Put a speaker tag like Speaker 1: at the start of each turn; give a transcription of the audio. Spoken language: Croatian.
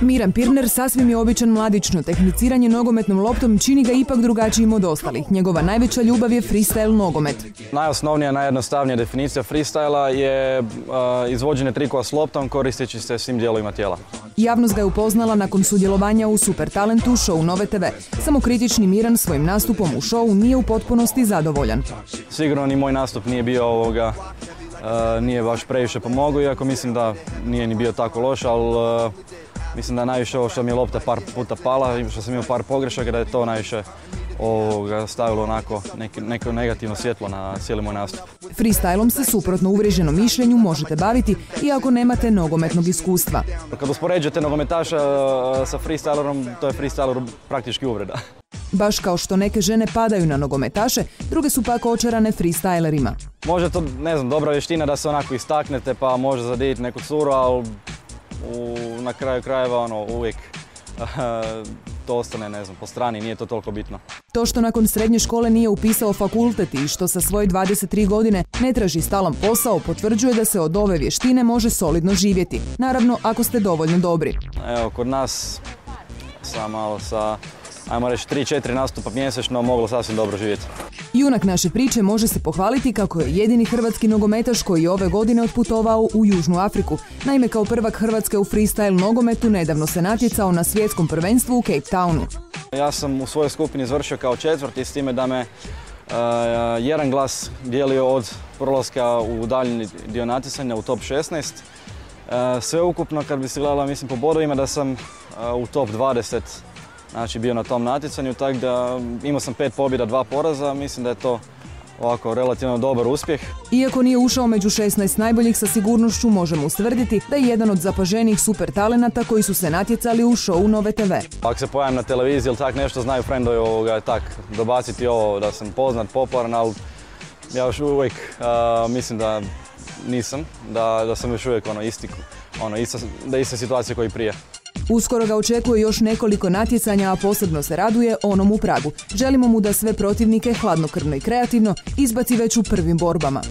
Speaker 1: Miran Pirner sasvim je običan mladić, no tehniciranje nogometnom loptom čini ga ipak drugačijim od ostalih. Njegova najveća ljubav je freestyle nogomet.
Speaker 2: Najosnovnija, najjednostavnija definicija freestyla je izvođenje trikova s loptom koristeći se svim dijelovima tijela.
Speaker 1: Javnost ga je upoznala nakon sudjelovanja u Super talentu show Nove TV. Samokritični Miran svojim nastupom u showu nije u potpunosti zadovoljan.
Speaker 2: Sigurno ni moj nastup nije bio nije baš previše pomogao, iako mislim da nije ni bio tako loš, ali mislim da najviše ovo što mi je lopta par puta pala i što sam imao par pogrešaka, da je to najviše stavilo onako neko negativno svjetlo na cijeli moj nastup.
Speaker 1: Freestylom se suprotno uvriježenom mišljenju možete baviti iako nemate nogometnog iskustva.
Speaker 2: Kad uspoređujete nogometaša sa freestylerom, to je freestyler praktički uvreda.
Speaker 1: Baš kao što neke žene padaju na nogometaše, druge su pak očarane freestylerima.
Speaker 2: Može to, ne znam, dobra vještina da se onako istaknete pa može zadiviti neku curu, ali na kraju krajeva uvijek to ostane, ne znam, po strani, nije to toliko bitno.
Speaker 1: To što nakon srednje škole nije upisao fakultet i što sa svoje 23 godine ne traži stalan posao, potvrđuje da se od ove vještine može solidno živjeti. Naravno, ako ste dovoljno dobri.
Speaker 2: Evo, kod nas sam malo sa, ajmo reći, 3-4 nastupa mjesečno moglo sasvim dobro živjeti.
Speaker 1: Junak naše priče može se pohvaliti kako je jedini hrvatski nogometaš koji je ove godine otputovao u Južnu Afriku. Naime, kao prvak Hrvatske u freestyle nogometu nedavno se natjecao na svjetskom prvenstvu u Cape Townu.
Speaker 2: Ja sam u svojoj skupini završio kao četvrti, s time da me jedan glas dijelio od prolaska u daljnji dio natjecanja u top 16. Sveukupno, kad bi se gledala, mislim, po bodovima da sam u top 20 bio na tom natjecanju, tako da imao sam 5 pobjeda, 2 poraza, mislim da je to ovako relativno dobar uspjeh.
Speaker 1: Iako nije ušao među 16 najboljih, sa sigurnošću možemo ustvrditi da je jedan od zapaženijih super talenata koji su se natjecali u show Nove TV.
Speaker 2: Ako se pojavim na televiziji ili tak nešto, znaju frendovi dobaciti ovo da sam poznat, popularan, ali ja još uvijek mislim da nisam, da sam još uvijek ista situacija kao i prije.
Speaker 1: Uskoro ga očekuje još nekoliko natjecanja, a posebno se raduje onom u Pragu. Želimo mu da sve protivnike hladnokrvno i kreativno izbaci već u prvim borbama.